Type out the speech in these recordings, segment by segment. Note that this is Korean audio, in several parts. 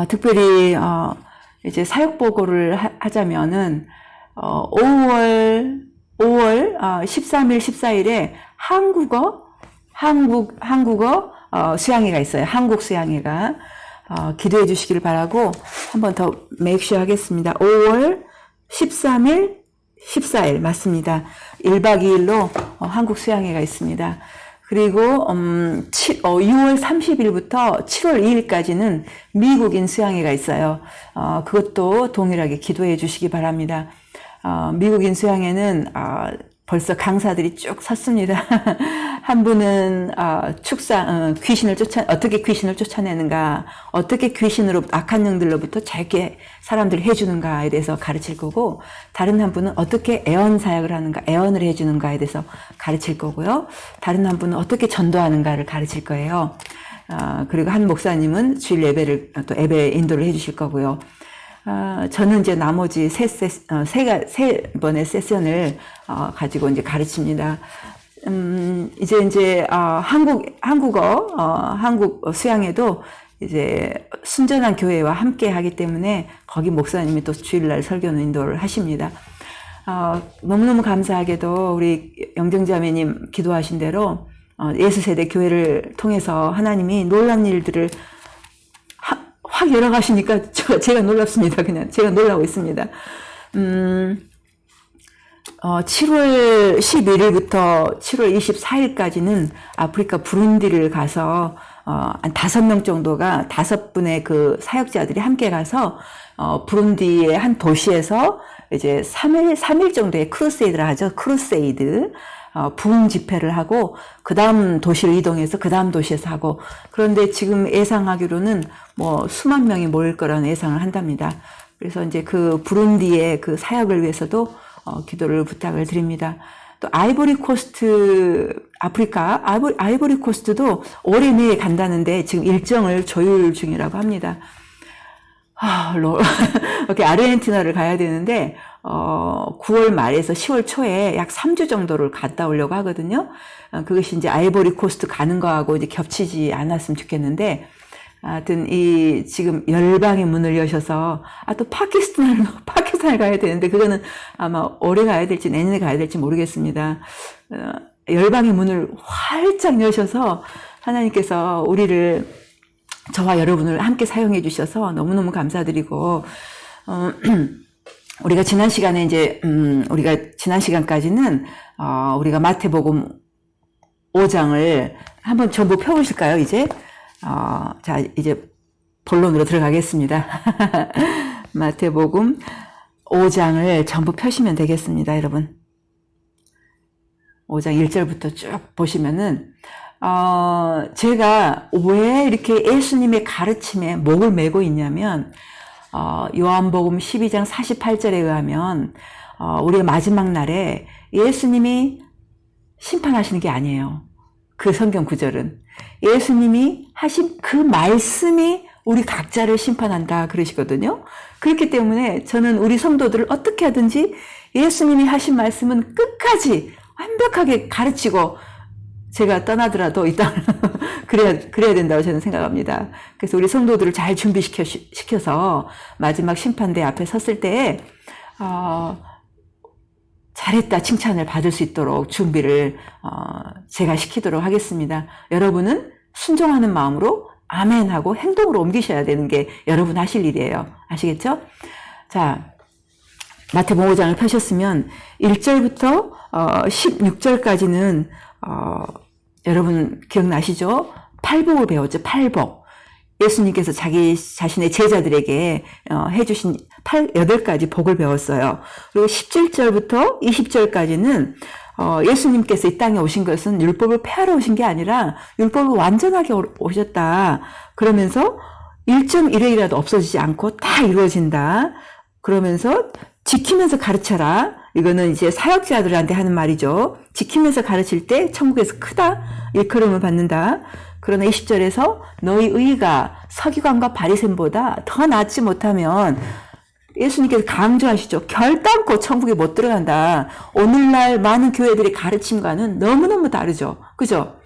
특별히 이제 사역 보고를 하자면은 5월 13일, 14일에 한국어 수양회가 있어요. 한국 수양회가 기도해 주시길 바라고 한 번 더 메이크쇼 하겠습니다. 5월 13일, 14일 맞습니다. 1박 2일로 한국 수양회가 있습니다. 그리고 6월 30일부터 7월 2일까지는 미국인 수양회가 있어요. 그것도 동일하게 기도해 주시기 바랍니다. 미국인 수양회는 벌써 강사들이 쭉 섰습니다. 한 분은 어떻게 귀신을 쫓아내는가, 어떻게 귀신으로 악한 영들로부터 잘게 사람들을 해주는가에 대해서 가르칠 거고, 다른 한 분은 어떻게 애언 사역을 하는가, 애언을 해주는가에 대해서 가르칠 거고요. 다른 한 분은 어떻게 전도하는가를 가르칠 거예요. 그리고 한 목사님은 주일 예배를 또 예배 인도를 해주실 거고요. 저는 이제 나머지 세 번의 세션을 가지고 이제 가르칩니다. 이제 한국 수양회도 이제 순전한 교회와 함께 하기 때문에 거기 목사님이 또 주일날 설교는 인도를 하십니다. 너무너무 감사하게도 우리 영정자매님 기도하신 대로 예수세대 교회를 통해서 하나님이 놀란 일들을 확 열어가시니까 제가 놀랍습니다. 그냥 제가 놀라고 있습니다. 7월 11일부터 7월 24일까지는 아프리카 부룬디를 가서 한 5명 정도가 5분의 그 사역자들이 함께 가서 부룬디의 한 도시에서 이제 3일 정도의 크루세이드를 하죠. 크루세이드. 부흥 집회를 하고 그 다음 도시를 이동해서 그 다음 도시에서 하고, 그런데 지금 예상하기로는 뭐 수만 명이 모일 거라는 예상을 한답니다. 그래서 이제 그 부룬디의 그 사역을 위해서도 기도를 부탁을 드립니다. 또 아이보리 코스트, 아프리카 아이보리 코스트도 올해 내에 간다는데 지금 일정을 조율 중이라고 합니다. 이렇게 아르헨티나를 가야 되는데 9월 말에서 10월 초에 약 3주 정도를 갔다 오려고 하거든요. 그것이 이제 아이보리 코스트 가는 거하고 이제 겹치지 않았으면 좋겠는데, 하여튼 지금 열방의 문을 여셔서 또 파키스탄을 가야 되는데 그거는 아마 올해 가야 될지 내년에 가야 될지 모르겠습니다. 열방의 문을 활짝 여셔서 하나님께서 저와 여러분을 함께 사용해 주셔서 너무너무 감사드리고, 우리가 지난 시간까지는 우리가 마태복음 5장을 한번 전부 펴보실까요? 이제 이제 본론으로 들어가겠습니다. 마태복음 5장을 전부 펴시면 되겠습니다, 여러분. 5장 1절부터 쭉 보시면은 제가 왜 이렇게 예수님의 가르침에 목을 메고 있냐면, 요한복음 12장 48절에 의하면 우리의 마지막 날에 예수님이 심판하시는 게 아니에요. 그 성경 구절은 예수님이 하신 그 말씀이 우리 각자를 심판한다 그러시거든요. 그렇기 때문에 저는 우리 성도들을 어떻게 하든지 예수님이 하신 말씀은 끝까지 완벽하게 가르치고, 제가 떠나더라도 이 땅을 그래야 된다고 저는 생각합니다. 그래서 우리 성도들을 잘 준비시켜서 마지막 심판대 앞에 섰을 때에 잘했다 칭찬을 받을 수 있도록 준비를 제가 시키도록 하겠습니다. 여러분은 순종하는 마음으로 아멘하고 행동으로 옮기셔야 되는 게 여러분 하실 일이에요. 아시겠죠? 자, 마태복음 5장을 펴셨으면 1절부터 16절까지는 여러분 기억나시죠? 팔복을 배웠죠. 팔복. 예수님께서 자기 자신의 제자들에게 해주신 8가지 복을 배웠어요. 그리고 17절부터 20절까지는 예수님께서 이 땅에 오신 것은 율법을 폐하러 오신 게 아니라 율법을 완전하게 오셨다. 그러면서 1.1회이라도 없어지지 않고 다 이루어진다. 그러면서 지키면서 가르쳐라. 이거는 이제 사역자들한테 하는 말이죠. 지키면서 가르칠 때 천국에서 크다 일컬음을 받는다. 그러나 20절에서 너희 의가 서기관과 바리새인보다 더 낫지 못하면, 예수님께서 강조하시죠. 결단코 천국에 못 들어간다. 오늘날 많은 교회들의 가르침과는 너무너무 다르죠. 그죠?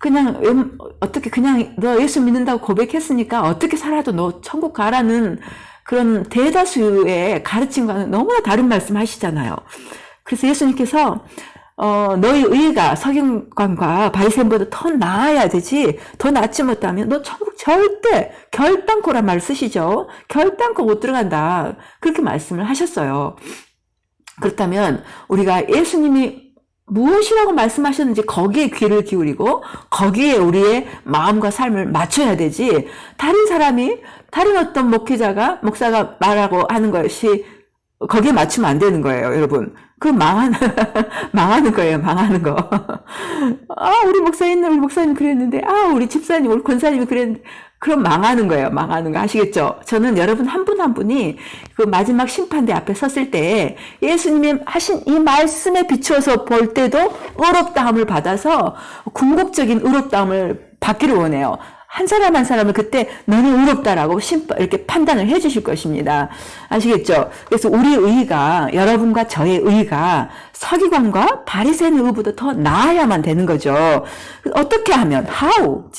그냥 어떻게 그냥 너 예수 믿는다고 고백했으니까 어떻게 살아도 너 천국 가라는 그런 대다수의 가르침과는 너무나 다른 말씀 하시잖아요. 그래서 예수님께서 너희 의가 서기관과 바리새인보다 더 나아야 되지, 더 낫지 못하면 너 천국 절대 결단코란 말 쓰시죠. 결단코 못 들어간다, 그렇게 말씀을 하셨어요. 그렇다면 우리가 예수님이 무엇이라고 말씀하셨는지 거기에 귀를 기울이고 거기에 우리의 마음과 삶을 맞춰야 되지, 다른 어떤 목사가 말하고 하는 것이 거기에 맞추면 안 되는 거예요, 여러분. 망하는 거예요, 망하는 거. 우리 목사님 그랬는데, 우리 집사님, 우리 권사님이 그랬는데, 그럼 망하는 거예요, 망하는 거. 아시겠죠? 저는 여러분 한 분 한 분이 그 마지막 심판대 앞에 섰을 때 예수님이 하신 이 말씀에 비추어서 볼 때도 의롭다함을 받아서 궁극적인 의롭다함을 받기를 원해요. 한 사람 한 사람을 그때 너는 의롭다라고 이렇게 판단을 해 주실 것입니다. 아시겠죠? 그래서 우리 의가, 여러분과 저의 의가 서기관과 바리새인 의보다 더 나아야만 되는 거죠. 어떻게 하면, how?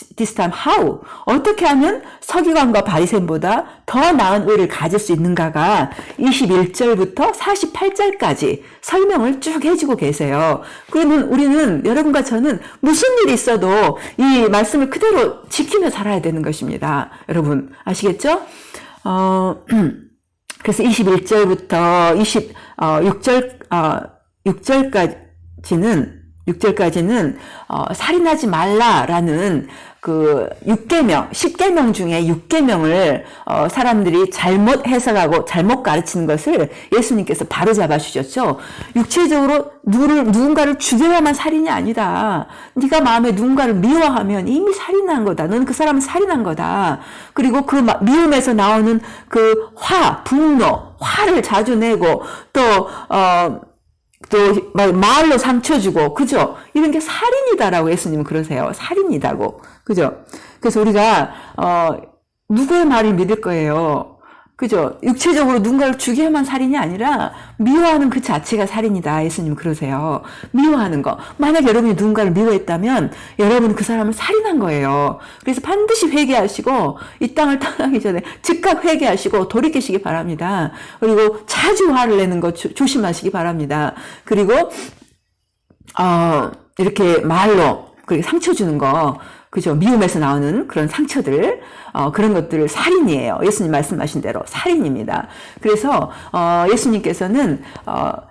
어떻게 하면 서기관과 바리새인보다 더 나은 의를 가질 수 있는가가 21절부터 48절까지 설명을 쭉 해주고 계세요. 그러면 우리는, 여러분과 저는 무슨 일이 있어도 이 말씀을 그대로 지키며 살아야 되는 것입니다. 여러분 아시겠죠? 그래서 21절부터 6절까지는 살인하지 말라라는 그 6계명, 10계명 중에 6계명을 사람들이 잘못 해석하고 잘못 가르치는 것을 예수님께서 바로 잡아주셨죠. 육체적으로 누군가를 죽여야만 살인이 아니다. 네가 마음에 누군가를 미워하면 이미 살인한 거다. 너는 그 사람을 살인한 거다. 그리고 그 미움에서 나오는 그 화를 자주 내고 또 말로 상처 주고, 그죠? 이런 게 살인이다라고 예수님은 그러세요. 살인이다고. 그죠? 그래서 우리가, 누구의 말을 믿을 거예요? 그죠? 육체적으로 누군가를 죽여야만 살인이 아니라 미워하는 그 자체가 살인이다. 예수님 그러세요. 미워하는 거. 만약 여러분이 누군가를 미워했다면 여러분은 그 사람을 살인한 거예요. 그래서 반드시 회개하시고 이 땅을 떠나기 전에 즉각 회개하시고 돌이키시기 바랍니다. 그리고 자주 화를 내는 거 조심하시기 바랍니다. 그리고 이렇게 말로 그렇게 상처 주는 거, 그죠? 미움에서 나오는 그런 상처들, 그런 것들을 살인이에요. 예수님 말씀하신 대로 살인입니다. 그래서 예수님께서는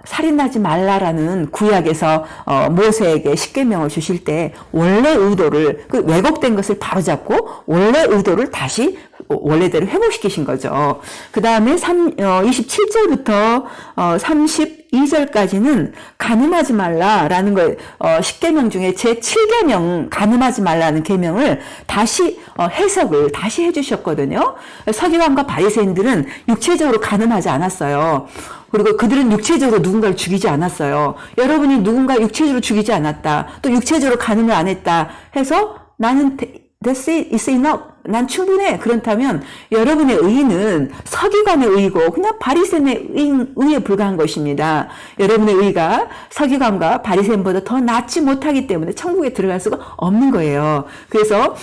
살인하지 말라라는 구약에서 모세에게 십계명을 주실 때 원래 의도를, 그 왜곡된 것을 바로잡고 원래 의도를 다시 원래대로 회복시키신 거죠. 그 다음에 27절부터 32절까지는 간음하지 말라라는 거, 10계명 중에 제 7계명 간음하지 말라는 계명을 다시 해석을 다시 해주셨거든요. 서기관과 바리새인들은 육체적으로 간음하지 않았어요. 그리고 그들은 육체적으로 누군가를 죽이지 않았어요. 여러분이 누군가 육체적으로 죽이지 않았다, 또 육체적으로 간음을 안 했다 해서 나는 That's it, it's enough, 난 충분해, 그렇다면 여러분의 의는 서기관의 의고 그냥 바리새인의 의에 불과한 것입니다. 여러분의 의가 서기관과 바리새인보다 더 낫지 못하기 때문에 천국에 들어갈 수가 없는 거예요. 그래서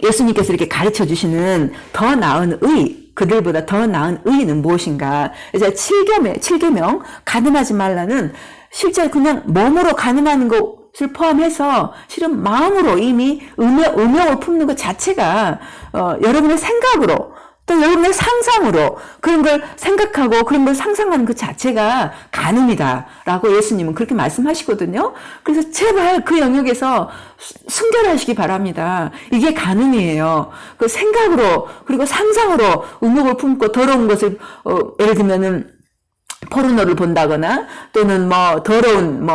예수님께서 이렇게 가르쳐 주시는 더 나은 의, 그들보다 더 나은 의는 무엇인가? 이제 7계명 간음하지 말라는 실제 그냥 몸으로 간음하는 것을 포함해서 실은 마음으로 이미 음욕을 품는 것 자체가 여러분의 생각으로 또 여러분의 상상으로 그런 걸 생각하고 그런 걸 상상하는 그 자체가 간음이다라고 예수님은 그렇게 말씀하시거든요. 그래서 제발 그 영역에서 순결하시기 바랍니다. 이게 간음이에요. 그 생각으로 그리고 상상으로 음욕을 품고 더러운 것을 예를 들면은 포르노를 본다거나 또는 더러운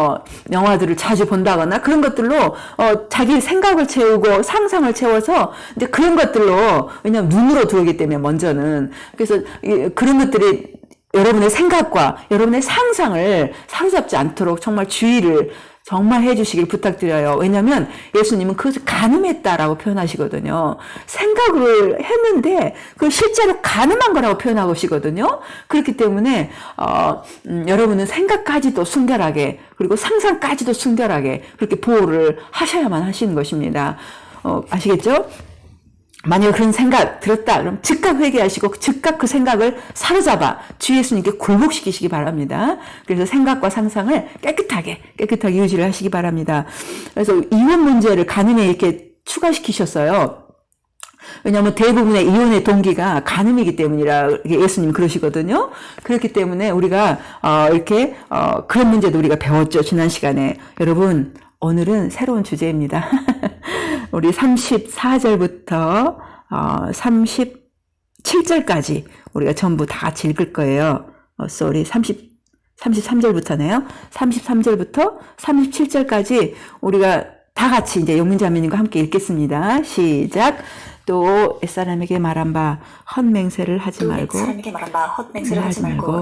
영화들을 자주 본다거나 그런 것들로 자기 생각을 채우고 상상을 채워서 이제 그런 것들로, 왜냐면 눈으로 들어오기 때문에 먼저는, 그래서 그런 것들이 여러분의 생각과 여러분의 상상을 사로잡지 않도록 정말 주의를 정말 해주시길 부탁드려요. 왜냐하면 예수님은 그것을 가늠했다라고 표현하시거든요. 생각을 했는데 그걸 실제로 가늠한 거라고 표현하고 계시거든요. 그렇기 때문에 여러분은 생각까지도 순결하게 그리고 상상까지도 순결하게 그렇게 보호를 하셔야만 하시는 것입니다. 아시겠죠? 만약에 그런 생각 들었다 그럼 즉각 회개하시고 즉각 그 생각을 사로잡아 주 예수님께 굴복시키시기 바랍니다. 그래서 생각과 상상을 깨끗하게 유지를 하시기 바랍니다. 그래서 이혼 문제를 간음에 이렇게 추가시키셨어요. 왜냐하면 대부분의 이혼의 동기가 간음이기 때문이라 예수님 그러시거든요. 그렇기 때문에 우리가 이렇게 그런 문제도 우리가 배웠죠. 지난 시간에. 여러분 오늘은 새로운 주제입니다. 우리 34절부터 37절까지 우리가 전부 다 같이 읽을 거예요. 33절부터네요. 33절부터 37절까지 우리가 다 같이 이제 용민자매님과 함께 읽겠습니다. 시작. 또 옛사람에게 말한 바 헛맹세를 하지 말고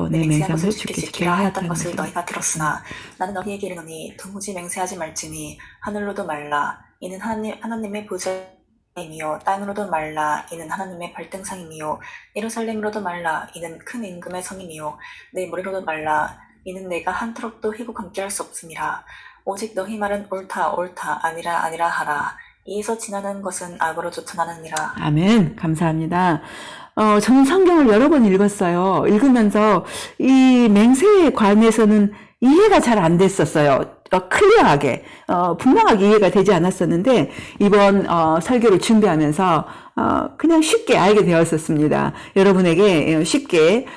내 맹세함을 주께 지키라 하였다는 것을 너희가 들었으나 나는 너희에게 이르노니 도무지 맹세하지 말지니 하늘로도 말라 이는 하나님의 보좌임이요 땅으로도 말라 이는 하나님의 발등상임이요 예루살렘으로도 말라 이는 큰 임금의 성임이요 내 머리로도 말라 이는 내가 한트럭도 희고 함께 할 수 없음이라 오직 너희 말은 옳다 아니라 하라 이에서 지나는 것은 악으로 쫓아나느니라. 아멘. 감사합니다. 저는 성경을 여러 번 읽었어요. 읽으면서 이 맹세에 관해서는 이해가 잘 안 됐었어요. 클리어하게, 분명하게 이해가 되지 않았었는데, 이번, 설교를 준비하면서, 그냥 쉽게 알게 되었었습니다. 여러분에게 쉽게,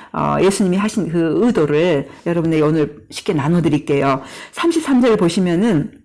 예수님이 하신 그 의도를 여러분에게 오늘 쉽게 나눠드릴게요. 33절을 보시면은,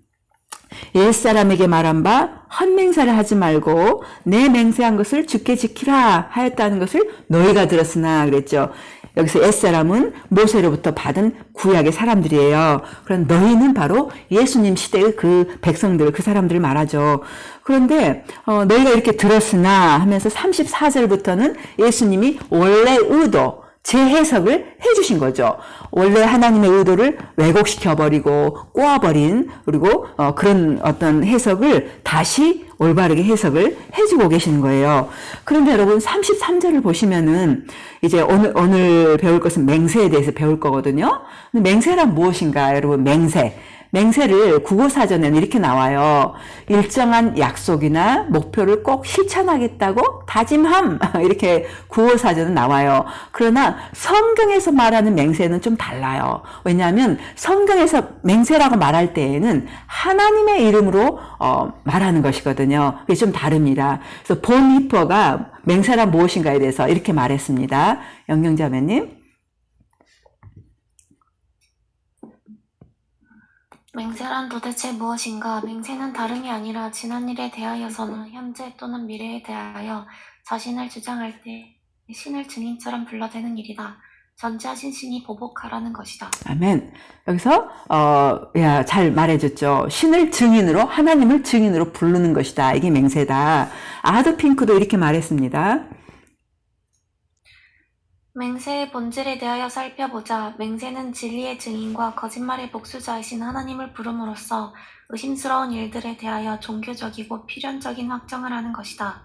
옛사람에게 말한 바 헛맹세를 하지 말고 내 맹세한 것을 주께 지키라 하였다는 것을 너희가 들었으나 그랬죠. 여기서 옛사람은 모세로부터 받은 구약의 사람들이에요. 그런 너희는 바로 예수님 시대의 그 백성들, 그 사람들을 말하죠. 그런데 너희가 이렇게 들었으나 하면서 34절부터는 예수님이 원래 의도, 재해석을 해주신 거죠. 원래 하나님의 의도를 왜곡시켜버리고 꼬아버린 그리고 그런 어떤 해석을 다시 올바르게 해석을 해주고 계시는 거예요. 그런데 여러분 33절을 보시면은 이제 오늘 배울 것은 맹세에 대해서 배울 거거든요. 근데 맹세란 무엇인가 여러분 맹세를 국어사전에는 이렇게 나와요. 일정한 약속이나 목표를 꼭 실천하겠다고 다짐함 이렇게 국어사전은 나와요. 그러나 성경에서 말하는 맹세는 좀 달라요. 왜냐하면 성경에서 맹세라고 말할 때에는 하나님의 이름으로 말하는 것이거든요. 그게 좀 다릅니다. 그래서 본 히퍼가 맹세란 무엇인가에 대해서 이렇게 말했습니다. 영영자매님. 맹세란 도대체 무엇인가? 맹세는 다름이 아니라 지난 일에 대하여서나 현재 또는 미래에 대하여 자신을 주장할 때 신을 증인처럼 불러대는 일이다. 전지하신 신이 보복하라는 것이다. 아멘. 여기서 잘 말해줬죠. 신을 증인으로 하나님을 증인으로 부르는 것이다. 이게 맹세다. 아드 핑크도 이렇게 말했습니다. 맹세의 본질에 대하여 살펴보자. 맹세는 진리의 증인과 거짓말의 복수자이신 하나님을 부름으로써 의심스러운 일들에 대하여 종교적이고 필연적인 확정을 하는 것이다.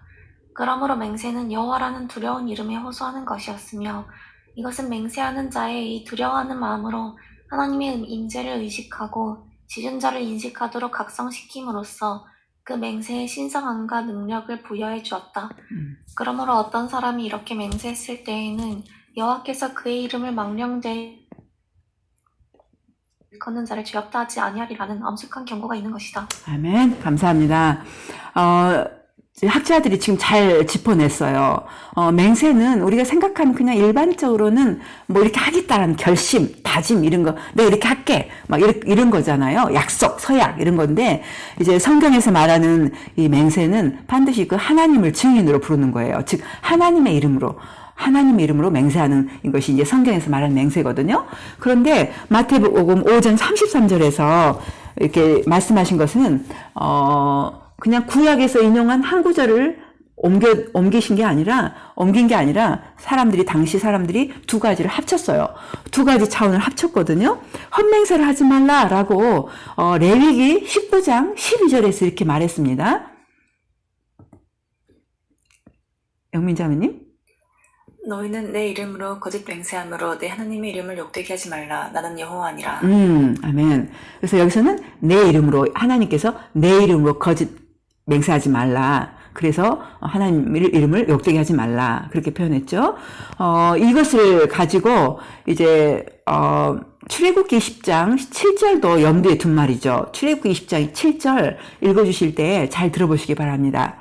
그러므로 맹세는 여호와라는 두려운 이름에 호소하는 것이었으며 이것은 맹세하는 자의 이 두려워하는 마음으로 하나님의 임재를 의식하고 지존자를 인식하도록 각성시킴으로써 그 맹세의 신성함과 능력을 부여해 주었다. 그러므로 어떤 사람이 이렇게 맹세했을 때에는 여호와께서 그의 이름을 망령되이 일컫는 자를 죄없다 하지 아니하리라는 엄숙한 경고가 있는 것이다. 아멘. 감사합니다. 학자들이 지금 잘 짚어냈어요. 맹세는 우리가 생각하는 그냥 일반적으로는 뭐 이렇게 하겠다라는 결심, 다짐 이런 거, 내가 이렇게 할게, 막 이런 거잖아요. 약속, 서약 이런 건데 이제 성경에서 말하는 이 맹세는 반드시 그 하나님을 증인으로 부르는 거예요. 즉 하나님의 이름으로 맹세하는 것이 이제 성경에서 말하는 맹세거든요. 그런데 마태복음 5장 33절에서 이렇게 말씀하신 것은 그냥 구약에서 인용한 한 구절을 옮긴 게 아니라 당시 사람들이 두 가지를 합쳤어요. 두 가지 차원을 합쳤거든요. 헛맹세를 하지 말라라고 레위기 19장 12절에서 이렇게 말했습니다. 영민자매님? 너희는 내 이름으로 거짓 맹세함으로 내 하나님의 이름을 욕되게 하지 말라. 나는 여호와니라. 아멘. 그래서 여기서는 내 이름으로, 하나님께서 내 이름으로 거짓 맹세하지 말라. 그래서 하나님 이름을 욕되게 하지 말라. 그렇게 표현했죠. 이것을 가지고 이제 출애굽기 10장 7절도 염두에 둔 말이죠. 출애굽기 20장 7절 읽어주실 때 잘 들어보시기 바랍니다.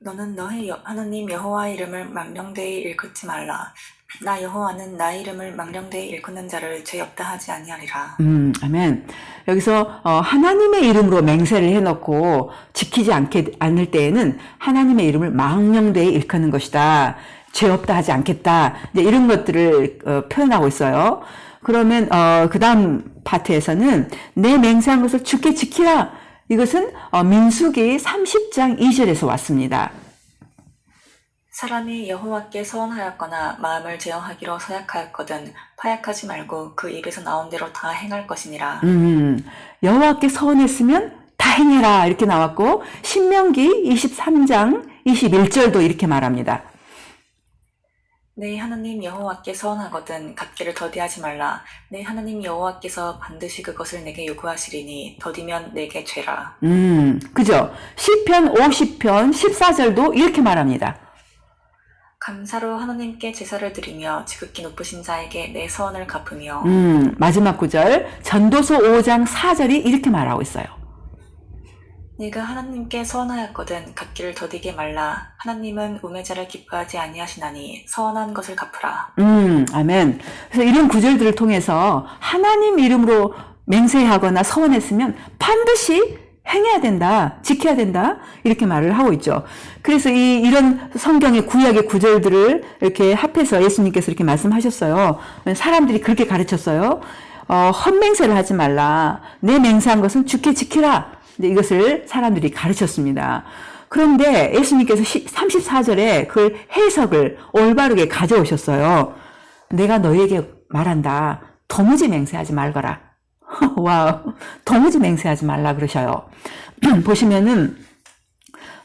너는 너의 하나님 여호와의 이름을 망령되이 일컫지 말라. 나 여호와는 나의 이름을 망령되이 일컫는 자를 죄 없다 하지 아니하리라. 아멘. 여기서 하나님의 이름으로 맹세를 해놓고 지키지 않을 때에는 하나님의 이름을 망령되이 일컫는 것이다. 죄 없다 하지 않겠다. 이제 이런 것들을 표현하고 있어요. 그러면 그 다음 파트에서는 내 맹세한 것을 주께 지키라. 이것은 민수기 30장 2절에서 왔습니다. 사람이 여호와께 서원하였거나 마음을 제어하기로 서약하였거든 파약하지 말고 그 입에서 나온 대로 다 행할 것이니라. 여호와께 서원했으면 다 행해라 이렇게 나왔고 신명기 23장 21절도 이렇게 말합니다. 내 하나님 여호와께 서원하거든 갚기를 더디하지 말라. 내 하나님 여호와께서 반드시 그것을 내게 요구하시리니 더디면 내게 죄라. 그죠? 시편 50편 14절도 이렇게 말합니다. 감사로 하나님께 제사를 드리며 지극히 높으신 자에게 내 서원을 갚으며. 마지막 구절 전도서 5장 4절이 이렇게 말하고 있어요. 네가 하나님께 서원하였거든 갚기를 더디게 말라. 하나님은 우매자를 기뻐하지 아니하시나니 서원한 것을 갚으라. 아멘. 그래서 이런 구절들을 통해서 하나님 이름으로 맹세하거나 서원했으면 반드시 행해야 된다, 지켜야 된다 이렇게 말을 하고 있죠. 그래서 이런 성경의 구약의 구절들을 이렇게 합해서 예수님께서 이렇게 말씀하셨어요. 사람들이 그렇게 가르쳤어요. 헛맹세를 하지 말라. 내 맹세한 것은 주께 지키라. 이것을 사람들이 가르쳤습니다. 그런데 예수님께서 34절에 그 해석을 올바르게 가져오셨어요. 내가 너희에게 말한다. 도무지 맹세하지 말거라. 와우, 도무지 맹세하지 말라 그러셔요. 보시면은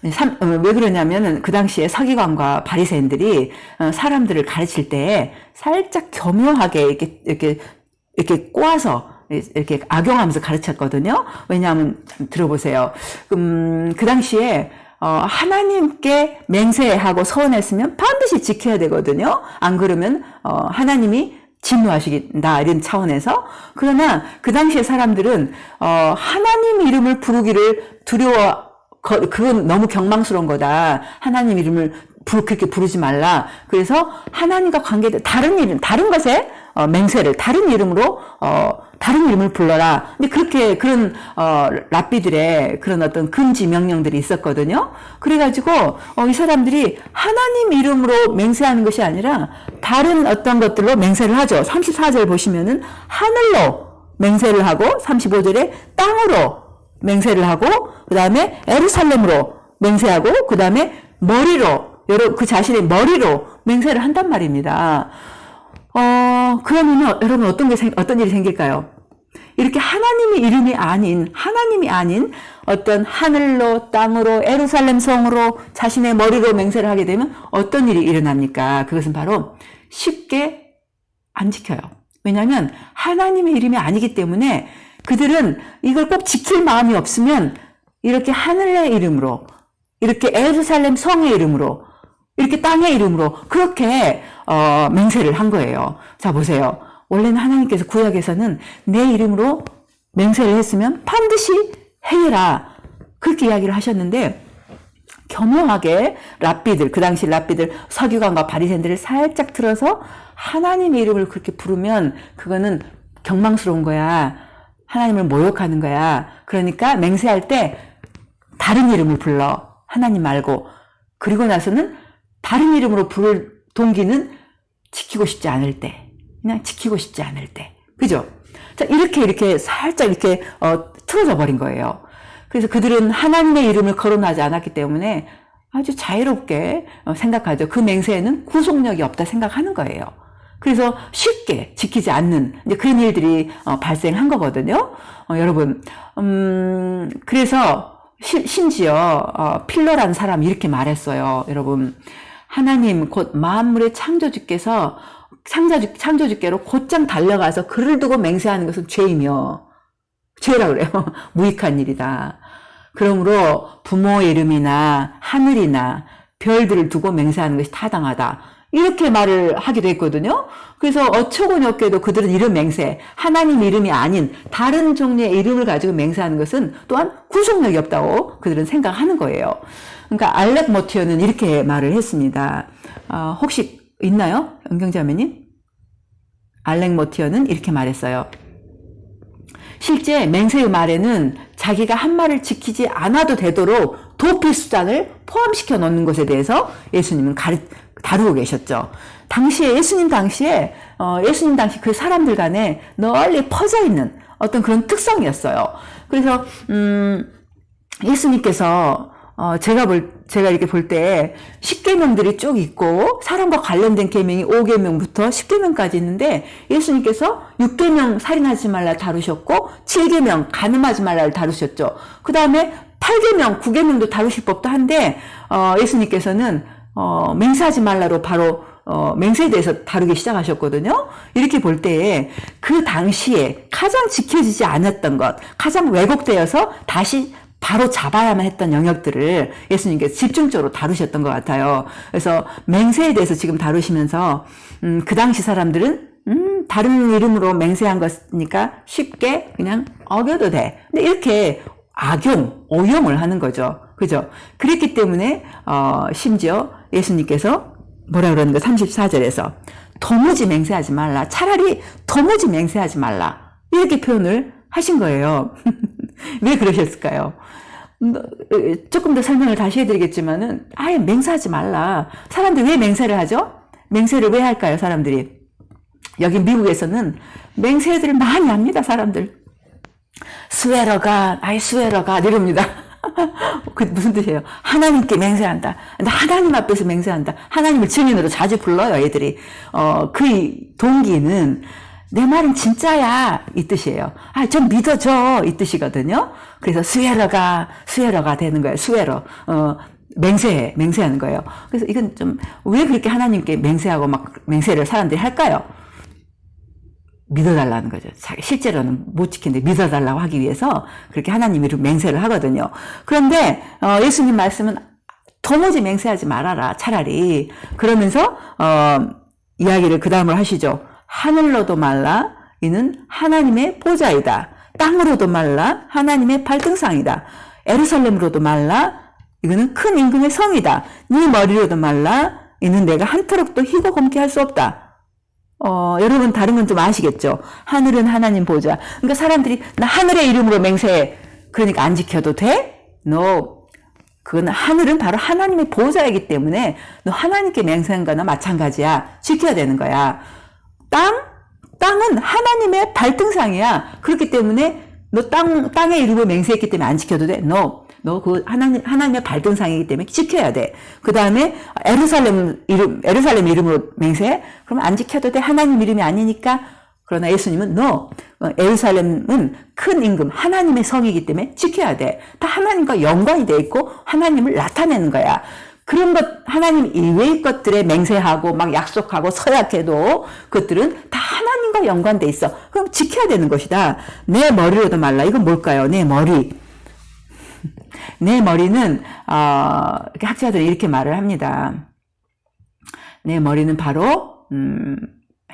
왜 그러냐면은 그 당시에 서기관과 바리새인들이 사람들을 가르칠 때 살짝 교묘하게 이렇게 꼬아서 이렇게 악용하면서 가르쳤거든요. 왜냐하면 들어보세요. 그 당시에 하나님께 맹세하고 서원했으면 반드시 지켜야 되거든요. 안 그러면 하나님이 진노하시긴다 이런 차원에서. 그러나 그 당시에 사람들은 하나님 이름을 부르기를 그건 너무 경망스러운 거다. 하나님 이름을 그렇게 부르지 말라. 그래서 하나님과 관계된 다른 것에 맹세를 다른 이름을 불러라. 근데 그런 랍비들의 그런 어떤 금지 명령들이 있었거든요. 그래가지고 이 사람들이 하나님 이름으로 맹세하는 것이 아니라 다른 어떤 것들로 맹세를 하죠. 34절 보시면은 하늘로 맹세를 하고 35절에 땅으로 맹세를 하고 그 다음에 에루살렘으로 맹세하고 그 다음에 그 자신의 머리로 맹세를 한단 말입니다. 그러면 여러분 어떤 일이 생길까요? 이렇게 하나님이 아닌 어떤 하늘로 땅으로 에루살렘 성으로 자신의 머리로 맹세를 하게 되면 어떤 일이 일어납니까? 그것은 바로 쉽게 안 지켜요. 왜냐하면 하나님의 이름이 아니기 때문에 그들은 이걸 꼭 지킬 마음이 없으면 이렇게 하늘의 이름으로 이렇게 에루살렘 성의 이름으로 이렇게 땅의 이름으로 그렇게 맹세를 한 거예요. 자 보세요. 원래는 하나님께서 구약에서는 내 이름으로 맹세를 했으면 반드시 행해라 그렇게 이야기를 하셨는데 교묘하게 그 당시 랍비들 서기관과 바리새인들을 살짝 틀어서 하나님의 이름을 그렇게 부르면 그거는 경망스러운 거야. 하나님을 모욕하는 거야. 그러니까 맹세할 때 다른 이름을 불러. 하나님 말고. 그리고 나서는 다른 이름으로 부를 동기는 지키고 싶지 않을 때. 그냥 지키고 싶지 않을 때. 그죠? 자, 이렇게 살짝 이렇게, 틀어져 버린 거예요. 그래서 그들은 하나님의 이름을 거론하지 않았기 때문에 아주 자유롭게 생각하죠. 그 맹세에는 구속력이 없다 생각하는 거예요. 그래서 쉽게 지키지 않는 이제 그런 일들이 발생한 거거든요. 여러분, 그래서 심지어 필러라는 사람이 이렇게 말했어요. 여러분, 하나님 곧 만물의 창조주께서 창조주께로 곧장 달려가서 그를 두고 맹세하는 것은 죄이며 죄라 그래요. 무익한 일이다. 그러므로 부모의 이름이나 하늘이나 별들을 두고 맹세하는 것이 타당하다. 이렇게 말을 하기도 했거든요. 그래서 어처구니 없게도 그들은 이름 맹세, 하나님 이름이 아닌 다른 종류의 이름을 가지고 맹세하는 것은 또한 구속력이 없다고 그들은 생각하는 거예요. 그러니까 알렉 모티어는 이렇게 말을 했습니다. 혹시 있나요? 은경자매님? 알렉 모티어는 이렇게 말했어요. 실제 맹세의 말에는 자기가 한 말을 지키지 않아도 되도록 도피수단을 포함시켜 넣는 것에 대해서 예수님은 다루고 계셨죠. 예수님 당시 그 사람들 간에 널리 퍼져 있는 어떤 그런 특성이었어요. 그래서, 예수님께서, 제가 이렇게 볼 때, 10계명들이 쭉 있고, 사람과 관련된 계명이 5계명부터 10계명까지 있는데, 예수님께서 6계명 살인하지 말라 다루셨고, 7계명 간음하지 말라를 다루셨죠. 그 다음에 8계명, 9계명도 다루실 법도 한데, 예수님께서는, 맹세하지 말라로 바로, 맹세에 대해서 다루기 시작하셨거든요. 이렇게 볼 때에 그 당시에 가장 지켜지지 않았던 것, 가장 왜곡되어서 다시 바로 잡아야만 했던 영역들을 예수님께서 집중적으로 다루셨던 것 같아요. 그래서 맹세에 대해서 지금 다루시면서 그 당시 사람들은 다른 이름으로 맹세한 것이니까 쉽게 그냥 어겨도 돼. 근데 이렇게 오용을 하는 거죠. 그죠? 그랬기 때문에 심지어 예수님께서 뭐라 그러는가 34절에서 도무지 맹세하지 말라. 차라리 도무지 맹세하지 말라. 이렇게 표현을 하신 거예요. 왜 그러셨을까요? 조금 더 설명을 다시 해드리겠지만은 아예 맹세하지 말라. 사람들이 왜 맹세를 하죠? 맹세를 왜 할까요? 사람들이. 여기 미국에서는 맹세들을 많이 합니다. 사람들. 스웨러가 이럽니다. 그 무슨 뜻이에요? 하나님께 맹세한다. 근데 하나님 앞에서 맹세한다. 하나님을 증인으로 자주 불러요, 애들이. 그 동기는 내 말은 진짜야 이 뜻이에요. 좀 믿어줘 이 뜻이거든요. 그래서 스웨러가 되는 거예요. 스웨러. 맹세하는 거예요. 그래서 이건 좀 왜 그렇게 하나님께 맹세하고 막 맹세를 사람들이 할까요? 믿어달라는 거죠. 실제로는 못 지키는데 믿어달라고 하기 위해서 그렇게 하나님 이름 맹세를 하거든요. 그런데 예수님 말씀은 도무지 맹세하지 말아라. 차라리. 그러면서 이야기를 그 다음으로 하시죠. 하늘로도 말라. 이는 하나님의 보좌이다. 땅으로도 말라. 하나님의 발등상이다. 에루살렘으로도 말라. 이거는 큰 임금의 성이다. 네 머리로도 말라. 이는 내가 한터럭도 희고 검게 할 수 없다. 여러분 다른 건 좀 아시겠죠? 하늘은 하나님 보좌. 그러니까 사람들이 나 하늘의 이름으로 맹세해. 그러니까 안 지켜도 돼? No. 그건 하늘은 바로 하나님의 보좌이기 때문에 너 하나님께 맹세한 거나 마찬가지야. 지켜야 되는 거야. 땅은 하나님의 발등상이야. 그렇기 때문에 너 땅의 이름으로 맹세했기 때문에 안 지켜도 돼? No. 너 그 하나님의 발등상이기 때문에 지켜야 돼. 그 다음에 에루살렘 이름으로 맹세해? 그럼 안 지켜도 돼. 하나님 이름이 아니니까. 그러나 예수님은 no. 에루살렘은 큰 임금, 하나님의 성이기 때문에 지켜야 돼. 다 하나님과 연관이 돼 있고 하나님을 나타내는 거야. 그런 것, 하나님 이외의 것들에 맹세하고 막 약속하고 서약해도 그것들은 다 하나님과 연관돼 있어. 그럼 지켜야 되는 것이다. 내 머리로도 말라. 이건 뭘까요? 내 머리. 내 머리는 학자들이 이렇게 말을 합니다. 내 머리는 바로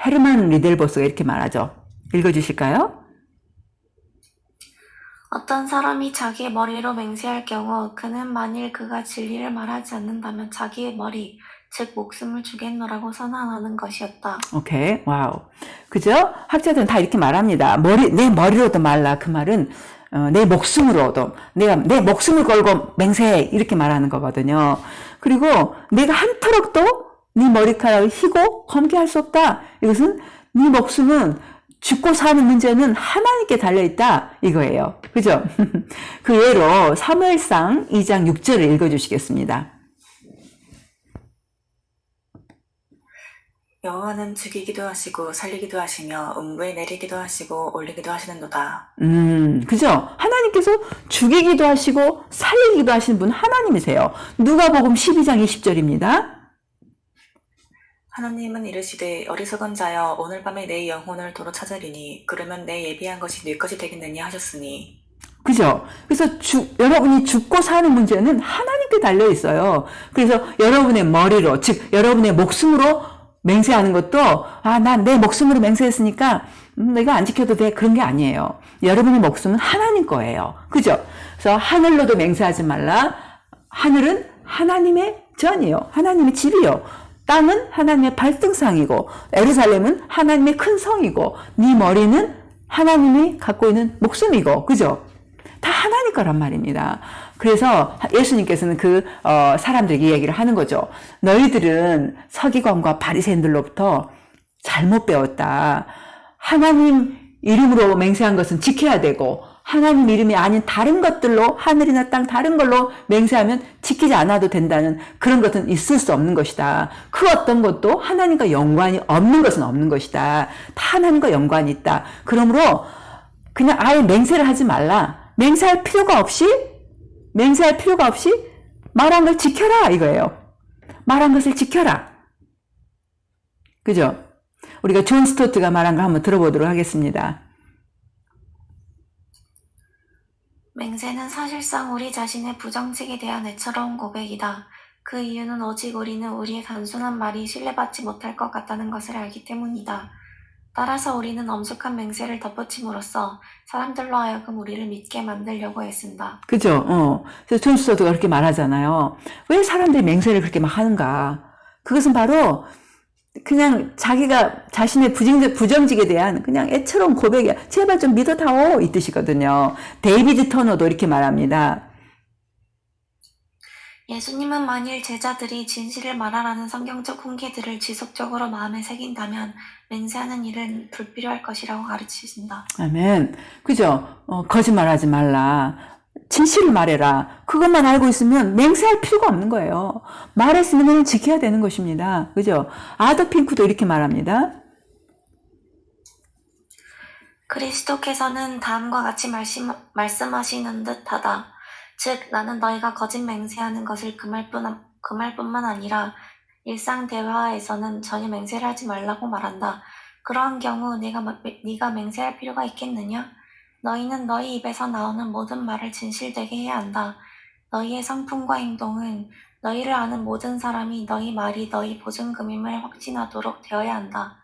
헤르만 리델버스가 이렇게 말하죠. 읽어주실까요? 어떤 사람이 자기의 머리로 맹세할 경우 그는 만일 그가 진리를 말하지 않는다면 자기의 머리, 즉 목숨을 주겠노라고 선언하는 것이었다. 오케이, 와우. 그죠? 학자들은 다 이렇게 말합니다. 내 머리로도 말라. 그 말은 내 목숨으로도, 내 목숨을 걸고 맹세해. 이렇게 말하는 거거든요. 그리고 내가 한터럭도 네 머리카락을 희고 검게 할 수 없다. 이것은 네 목숨은 죽고 사는 문제는 하나님께 달려있다. 이거예요. 그죠? 그 예로 사무엘상 2장 6절을 읽어주시겠습니다. 여호와는 죽이기도 하시고 살리기도 하시며 음부에 내리기도 하시고 올리기도 하시는도다. 그죠? 하나님께서 죽이기도 하시고 살리기도 하시는 분 하나님이세요. 누가복음 12장 20절입니다. 하나님은 이르시되 어리석은 자여 오늘 밤에 내 영혼을 도로 찾으리니 그러면 내 예비한 것이 네 것이 되겠느냐 하셨으니. 그죠? 그래서 여러분이 죽고 사는 문제는 하나님께 달려 있어요. 그래서 여러분의 머리로, 즉 여러분의 목숨으로 맹세하는 것도 난 내 목숨으로 맹세했으니까 내가 안 지켜도 돼, 그런 게 아니에요. 여러분의 목숨은 하나님 거예요. 그죠? 그래서 하늘로도 맹세하지 말라. 하늘은 하나님의 전이요, 하나님의 집이요. 땅은 하나님의 발등상이고 예루살렘은 하나님의 큰 성이고 네 머리는 하나님이 갖고 있는 목숨이고, 그죠? 다 하나님 거란 말입니다. 그래서 예수님께서는 사람들에게 이야기를 하는 거죠. 너희들은 서기관과 바리새인들로부터 잘못 배웠다. 하나님 이름으로 맹세한 것은 지켜야 되고 하나님 이름이 아닌 다른 것들로, 하늘이나 땅 다른 걸로 맹세하면 지키지 않아도 된다는 그런 것은 있을 수 없는 것이다. 그 어떤 것도 하나님과 연관이 없는 것은 없는 것이다. 다 하나님과 연관이 있다. 그러므로 그냥 아예 맹세를 하지 말라. 맹세할 필요가 없이 말한 걸 지켜라, 이거예요. 말한 것을 지켜라. 그죠? 우리가 존 스토트가 말한 거 한번 들어보도록 하겠습니다. 맹세는 사실상 우리 자신의 부정직에 대한 애처로운 고백이다. 그 이유는 오직 우리는 우리의 단순한 말이 신뢰받지 못할 것 같다는 것을 알기 때문이다. 따라서 우리는 엄숙한 맹세를 덧붙임으로써 사람들로 하여금 우리를 믿게 만들려고 애쓴다. 그죠? 그래서 존 스토트가 그렇게 말하잖아요. 왜 사람들이 맹세를 그렇게 막 하는가? 그것은 바로 그냥 자기가 자신의 부정직에 대한 그냥 애처로운 고백이야. 제발 좀 믿어다오, 이 뜻이거든요. 데이비드 터너도 이렇게 말합니다. 예수님은 만일 제자들이 진실을 말하라는 성경적 훈계들을 지속적으로 마음에 새긴다면 맹세하는 일은 불필요할 것이라고 가르치신다. 아멘. 그죠? 거짓말하지 말라. 진실을 말해라. 그것만 알고 있으면 맹세할 필요가 없는 거예요. 말했으면 지켜야 되는 것입니다. 그죠? 아더 핑크도 이렇게 말합니다. 그리스도께서는 다음과 같이 말씀하시는 듯하다. 즉 나는 너희가 거짓 맹세하는 것을 금할뿐만 아니라 일상 대화에서는 전혀 맹세를 하지 말라고 말한다. 그러한 경우 네가 맹세할 필요가 있겠느냐? 너희는 너희 입에서 나오는 모든 말을 진실되게 해야 한다. 너희의 성품과 행동은 너희를 아는 모든 사람이 너희 말이 너희 보증금임을 확신하도록 되어야 한다.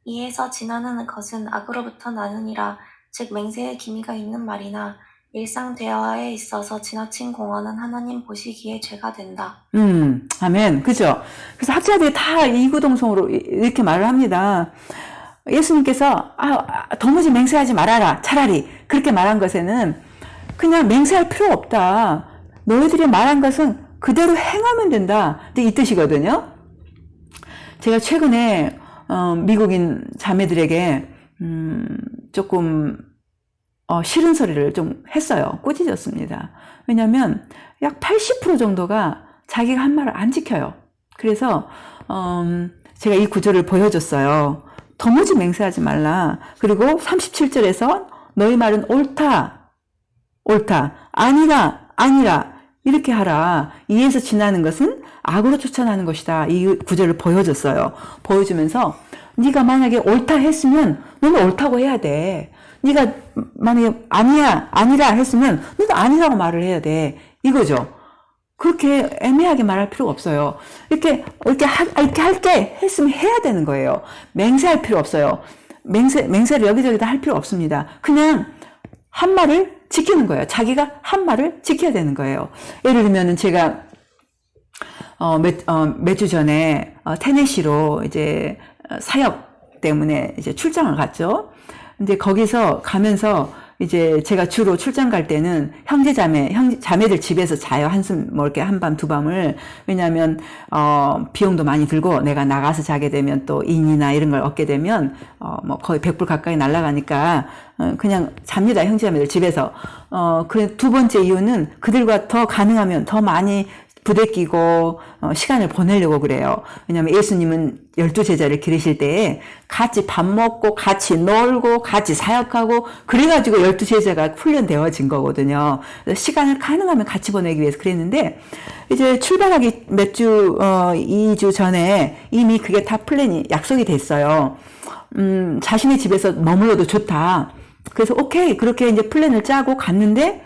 이에서 지나는 것은 악으로부터 나느니라. 즉 맹세의 기미가 있는 말이나 일상 대화에 있어서 지나친 공언은 하나님 보시기에 죄가 된다. 아멘. 그죠? 그래서 학자들이 다 이구동성으로 이렇게 말을 합니다. 예수님께서 도무지 맹세하지 말아라, 차라리 그렇게 말한 것에는 그냥 맹세할 필요 없다. 너희들이 말한 것은 그대로 행하면 된다. 이 뜻이거든요. 제가 최근에 미국인 자매들에게 조금 싫은 소리를 좀 했어요. 꾸짖었습니다. 왜냐하면 약 80% 정도가 자기가 한 말을 안 지켜요. 그래서 제가 이 구절을 보여줬어요. 도무지 맹세하지 말라. 그리고 37절에서 너희 말은 옳다, 아니라 이렇게 하라. 이에서 지나는 것은 악으로 쫓아나는 것이다. 이 구절을 보여줬어요. 보여주면서 네가 만약에 옳다 했으면 너는 옳다고 해야 돼. 네가 만약에 아니라 했으면 너도 아니라고 말을 해야 돼. 이거죠. 그렇게 애매하게 말할 필요가 없어요. 이렇게 할게 했으면 해야 되는 거예요. 맹세할 필요 없어요. 맹세를 여기저기다 할 필요 없습니다. 그냥 한 말을 지키는 거예요. 자기가 한 말을 지켜야 되는 거예요. 예를 들면은 제가 몇 주 전에 테네시로 이제 사역 때문에 이제 출장을 갔죠. 근데 거기서 가면서 이제 제가 주로 출장 갈 때는 자매들 집에서 자요. 이렇게 한밤 두밤을. 왜냐하면, 비용도 많이 들고 내가 나가서 자게 되면 또 인이나 이런 걸 얻게 되면, 거의 100불 가까이 날아가니까, 그냥 잡니다. 형제자매들 집에서. 그 두 번째 이유는 그들과 더 가능하면 더 많이 부대끼고 시간을 보내려고 그래요. 왜냐하면 예수님은 12제자를 기르실 때에 같이 밥 먹고 같이 놀고 같이 사역하고 그래가지고 12제자가 훈련되어진 거거든요. 그래서 시간을 가능하면 같이 보내기 위해서 그랬는데 이제 출발하기 2주 전에 이미 그게 다 플랜이 약속이 됐어요. 자신의 집에서 머물러도 좋다. 그래서 오케이 그렇게 이제 플랜을 짜고 갔는데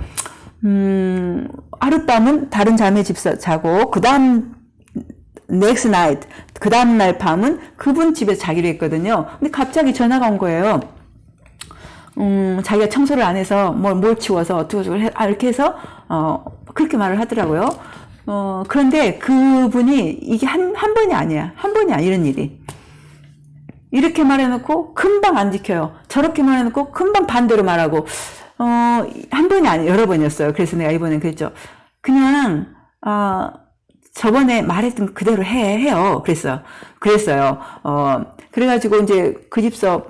하룻밤은 다른 자매 집에서 자고 그 다음 next night 그 다음 날 밤은 그분 집에서 자기로 했거든요. 근데 갑자기 전화가 온 거예요. 자기가 청소를 안 해서 뭘 치워서 어쩌고 이렇게 해서 그렇게 말을 하더라고요. 그런데 그분이 이게 한 번이 아니야. 한 번이 아니야 이런 일이. 이렇게 말해놓고 금방 안 지켜요. 저렇게 말해놓고 금방 반대로 말하고 한 번이 아니에요. 여러 번이었어요. 그래서 내가 이번엔 그랬죠. 그냥 저번에 말했던 그대로 해요. 그랬어요. 그래가지고 이제 그 집서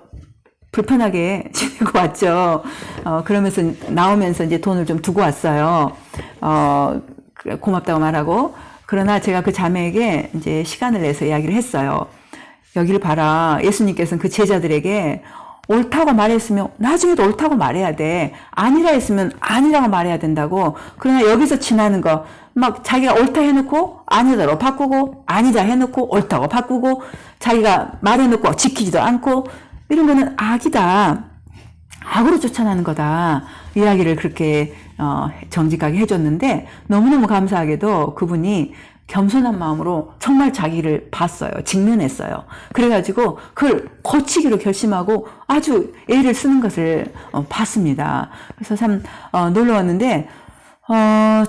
불편하게 지내고 왔죠. 그러면서 나오면서 이제 돈을 좀 두고 왔어요. 고맙다고 말하고. 그러나 제가 그 자매에게 이제 시간을 내서 이야기를 했어요. 여기를 봐라. 예수님께서는 그 제자들에게 옳다고 말했으면 나중에도 옳다고 말해야 돼. 아니라 했으면 아니라고 말해야 된다고. 그러나 여기서 지나는 거 막 자기가 옳다 해놓고 아니다로 바꾸고 아니다 해놓고 옳다고 바꾸고 자기가 말해놓고 지키지도 않고 이런 거는 악이다. 악으로 쫓아나는 거다. 이야기를 그렇게 정직하게 해줬는데 너무너무 감사하게도 그분이 겸손한 마음으로 정말 자기를 봤어요. 직면했어요. 그래가지고 그걸 고치기로 결심하고 아주 애를 쓰는 것을 봤습니다. 그래서 참 놀라웠는데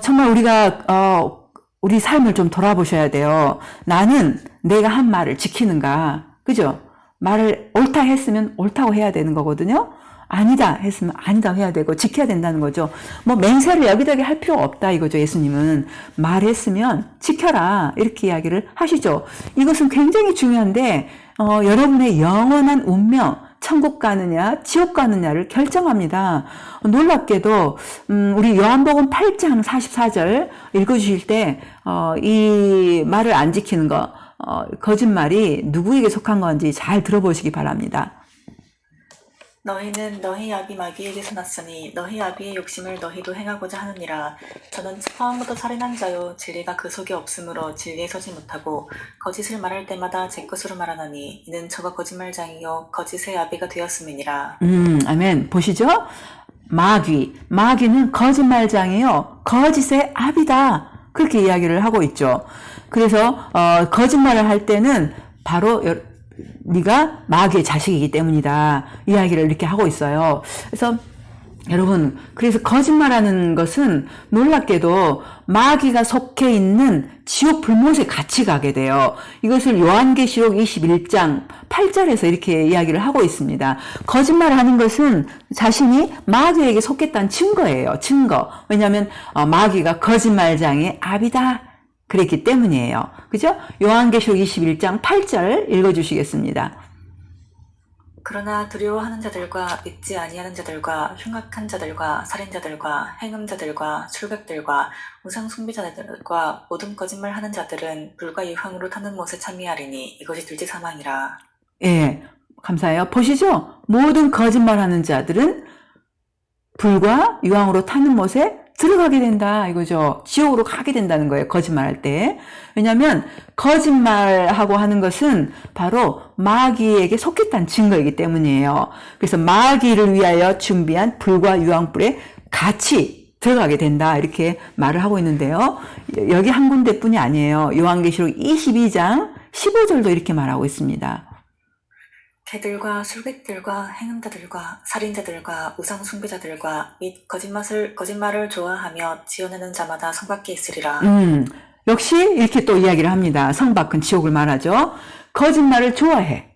정말 우리가 우리 삶을 좀 돌아보셔야 돼요. 나는 내가 한 말을 지키는가? 그죠? 말을 옳다 했으면 옳다고 해야 되는 거거든요. 아니다 했으면 아니다 해야 되고 지켜야 된다는 거죠. 맹세를 여기저기 할 필요가 없다 이거죠. 예수님은 말했으면 지켜라 이렇게 이야기를 하시죠. 이것은 굉장히 중요한데 여러분의 영원한 운명 천국 가느냐 지옥 가느냐를 결정합니다. 놀랍게도 우리 요한복음 8장 44절 읽어주실 때 이 말을 안 지키는 거 거짓말이 누구에게 속한 건지 잘 들어보시기 바랍니다. 너희는 너희 아비 마귀에게서 났으니 너희 아비의 욕심을 너희도 행하고자 하느니라. 저는 처음부터 살인한 자요 진리가 그 속에 없으므로 진리에 서지 못하고 거짓을 말할 때마다 제 것으로 말하나니 이는 저가 거짓말장이요 거짓의 아비가 되었음이니라. 아멘. 보시죠. 마귀는 거짓말장이요 거짓의 아비다. 그렇게 이야기를 하고 있죠. 그래서 거짓말을 할 때는 바로 네가 마귀의 자식이기 때문이다. 이야기를 이렇게 하고 있어요. 그래서 여러분, 그래서 거짓말하는 것은 놀랍게도 마귀가 속해 있는 지옥 불못에 같이 가게 돼요. 이것을 요한계시록 21장 8절에서 이렇게 이야기를 하고 있습니다. 거짓말을 하는 것은 자신이 마귀에게 속했다는 증거예요. 증거. 왜냐하면 마귀가 거짓말장의 아비다. 그랬기 때문이에요. 그죠? 요한계시록 21장 8절 읽어주시겠습니다. 그러나 두려워하는 자들과 믿지 아니하는 자들과 흉악한 자들과 살인자들과 행음자들과 술객들과 우상 숭배자들과 모든 거짓말하는 자들은 불과 유황으로 타는 못에 참여하리니 이것이 둘째 사망이라. 예, 감사해요. 보시죠? 모든 거짓말하는 자들은 불과 유황으로 타는 못에 들어가게 된다 이거죠. 지옥으로 가게 된다는 거예요. 거짓말할 때. 왜냐하면 거짓말하고 하는 것은 바로 마귀에게 속했다는 증거이기 때문이에요. 그래서 마귀를 위하여 준비한 불과 유황불에 같이 들어가게 된다 이렇게 말을 하고 있는데요. 여기 한 군데뿐이 아니에요. 요한계시록 22장 15절도 이렇게 말하고 있습니다. 개들과 술객들과 행음자들과 살인자들과 우상 숭배자들과 및 거짓말을 좋아하며 지어내는 자마다 성 밖에 있으리라. 역시 이렇게 또 이야기를 합니다. 성 밖은 지옥을 말하죠. 거짓말을 좋아해.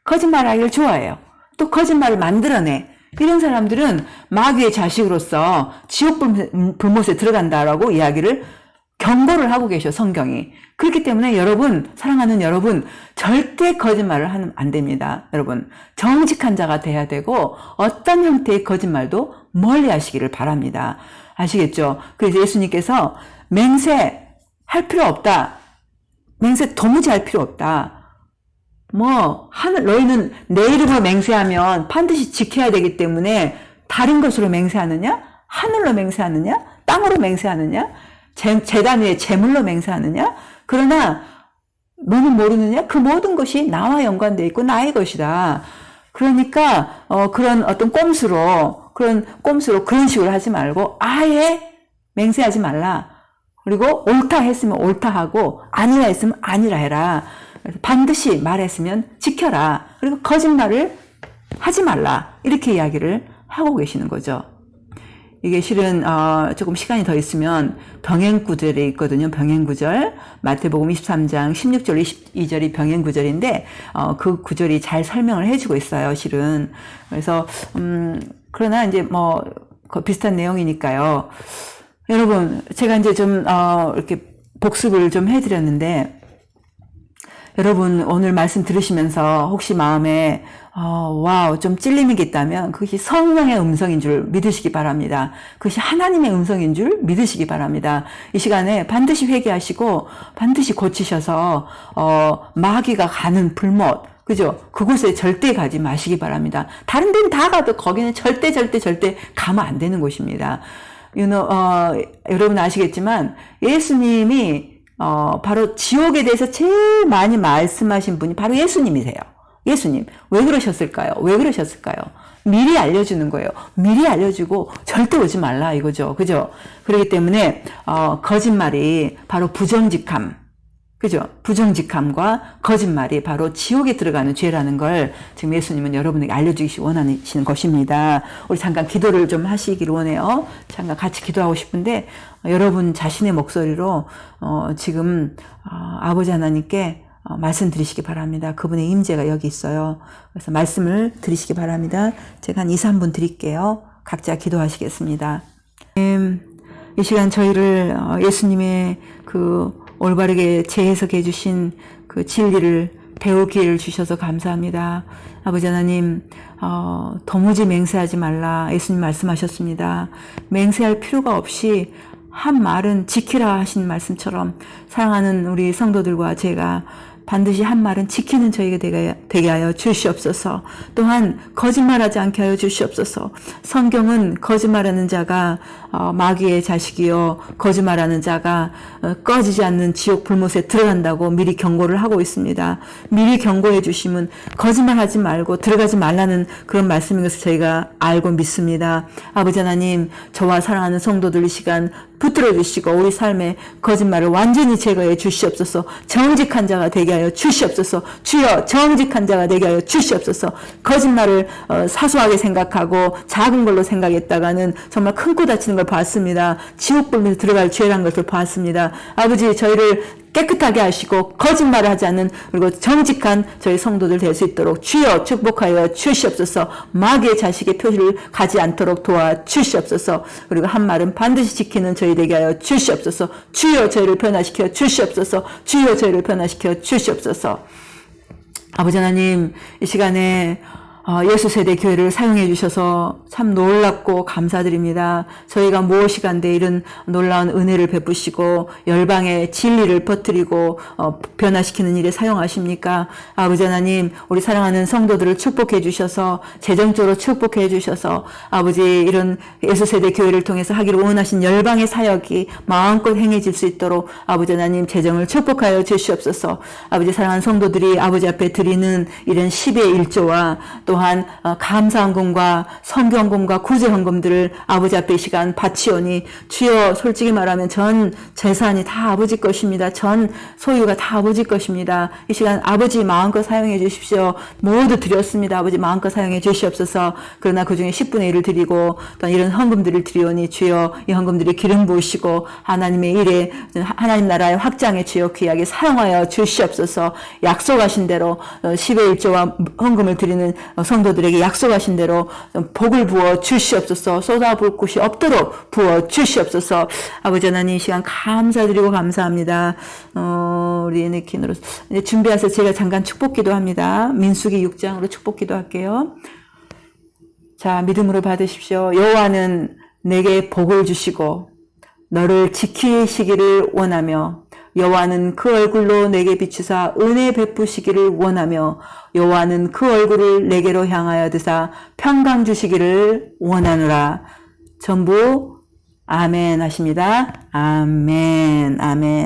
거짓말하기를 좋아해요. 또 거짓말을 만들어내. 이런 사람들은 마귀의 자식으로서 지옥 불못에 들어간다라고 이야기를 경고를 하고 계셔 성경이. 그렇기 때문에 여러분, 사랑하는 여러분, 절대 거짓말을 하면 안 됩니다. 여러분, 정직한 자가 돼야 되고 어떤 형태의 거짓말도 멀리 하시기를 바랍니다. 아시겠죠? 그래서 예수님께서 맹세하지 할 필요 없다. 맹세 도무지 할 필요 없다. 너희는 내 이름으로 맹세하면 반드시 지켜야 되기 때문에 다른 것으로 맹세하느냐? 하늘로 맹세하느냐? 땅으로 맹세하느냐? 제단 위에 제물로 맹세하느냐? 그러나 너는 모르느냐? 그 모든 것이 나와 연관되어 있고 나의 것이다. 그러니까 그런 어떤 그런 식으로 하지 말고 아예 맹세하지 말라. 그리고 옳다 했으면 옳다 하고 아니라 했으면 아니라 해라. 반드시 말했으면 지켜라. 그리고 거짓말을 하지 말라. 이렇게 이야기를 하고 계시는 거죠. 이게 실은 조금 시간이 더 있으면 병행구절이 있거든요. 병행구절. 마태복음 23장 16절 22절이 병행구절인데 그 구절이 잘 설명을 해주고 있어요. 실은. 그래서 그러나 이제 비슷한 내용이니까요. 여러분, 제가 이제 좀 이렇게 복습을 좀 해드렸는데, 여러분 오늘 말씀 들으시면서 혹시 마음에 와우 좀 찔리는 게 있다면 그것이 성령의 음성인 줄 믿으시기 바랍니다. 그것이 하나님의 음성인 줄 믿으시기 바랍니다. 이 시간에 반드시 회개하시고 반드시 고치셔서 마귀가 가는 불못, 그죠? 그곳에 절대 가지 마시기 바랍니다. 다른 데는 다 가도 거기는 절대 가면 안 되는 곳입니다. 여러분 아시겠지만 예수님이 바로 지옥에 대해서 제일 많이 말씀하신 분이 바로 예수님이세요. 예수님. 왜 그러셨을까요? 미리 알려주는 거예요. 미리 알려주고 절대 오지 말라 이거죠. 그죠? 그렇기 때문에 거짓말이 바로 부정직함. 그죠? 부정직함과 거짓말이 바로 지옥에 들어가는 죄라는 걸 지금 예수님은 여러분에게 알려주기 원하시는 것입니다. 우리 잠깐 기도를 좀 하시기를 원해요. 잠깐 같이 기도하고 싶은데 여러분 자신의 목소리로 지금 아버지 하나님께 말씀드리시기 바랍니다. 그분의 임재가 여기 있어요. 그래서 말씀을 드리시기 바랍니다. 제가 한 2, 3분 드릴게요. 각자 기도하시겠습니다. 이 시간 저희를 예수님의 그 올바르게 재해석해 주신 그 진리를 배울 기회를 주셔서 감사합니다. 아버지 하나님, 도무지 맹세하지 말라 예수님 말씀하셨습니다. 맹세할 필요가 없이 한 말은 지키라 하신 말씀처럼 사랑하는 우리 성도들과 제가 반드시 한 말은 지키는 저희가 되게 하여 주시옵소서. 또한 거짓말하지 않게 하여 주시옵소서. 성경은 거짓말하는 자가 마귀의 자식이요 거짓말하는 자가 꺼지지 않는 지옥 불못에 들어간다고 미리 경고를 하고 있습니다. 미리 경고해 주심은 거짓말하지 말고 들어가지 말라는 그런 말씀인 것을 저희가 알고 믿습니다. 아버지 하나님, 저와 사랑하는 성도들 이 시간 붙들어 주시고 우리 삶에 거짓말을 완전히 제거해 주시옵소서. 정직한 자가 되게 하여 주시옵소서. 주여, 정직한 자가 되게 하여 주시옵소서. 거짓말을 사소하게 생각하고 작은 걸로 생각했다가는 정말 큰 코 다치는 걸 봤습니다. 지옥불에 들어갈 죄란 것을 봤습니다. 아버지, 저희를 깨끗하게 하시고 거짓말을 하지 않는 그리고 정직한 저희 성도들 될 수 있도록 주여 축복하여 주시옵소서. 마귀의 자식의 표시를 가지 않도록 도와 주시옵소서. 그리고 한 말은 반드시 지키는 저희 되게 하여 주시옵소서. 주여 저희를 변화시켜 주시옵소서. 주여 저희를 변화시켜 주시옵소서. 아버지 하나님, 이 시간에 예수세대 교회를 사용해 주셔서 참 놀랍고 감사드립니다. 저희가 무엇이간데 이런 놀라운 은혜를 베푸시고 열방의 진리를 퍼뜨리고 변화시키는 일에 사용하십니까? 아버지 하나님, 우리 사랑하는 성도들을 축복해 주셔서 재정적으로 축복해 주셔서 아버지 이런 예수세대 교회를 통해서 하기를 원하신 열방의 사역이 마음껏 행해질 수 있도록 아버지 하나님 재정을 축복하여 주시옵소서. 아버지 사랑하는 성도들이 아버지 앞에 드리는 이런 10의 1조와 또한 감사헌금과 성경헌금과 구제헌금들을 아버지 앞에 이 시간 바치오니 주여, 솔직히 말하면 전 재산이 다 아버지 것입니다. 전 소유가 다 아버지 것입니다. 이 시간 아버지 마음껏 사용해 주십시오. 모두 드렸습니다. 아버지 마음껏 사용해 주시옵소서. 그러나 그중에 10분의 1을 드리고 또 이런 헌금들을 드리오니 주여, 이 헌금들이 기름 부으시고 하나님의 일에 하나님 나라의 확장에 주여 귀하게 사용하여 주시옵소서. 약속하신 대로 10의 1조와 헌금을 드리는 성도들에게 약속하신 대로 복을 부어 주시옵소서. 쏟아부을 곳이 없도록 부어 주시옵소서. 아버지 하나님, 이 시간 감사드리고 감사합니다. 우리 에네킨으로 준비해서 제가 잠깐 축복기도 합니다. 민수기 6장으로 축복기도 할게요. 자, 믿음으로 받으십시오. 여호와는 내게 복을 주시고 너를 지키시기를 원하며 여호와는 그 얼굴로 내게 비추사 은혜 베푸시기를 원하며 여호와는 그 얼굴을 내게로 향하여 드사 평강 주시기를 원하노라. 전부 아멘 하십니다. 아멘, 아멘.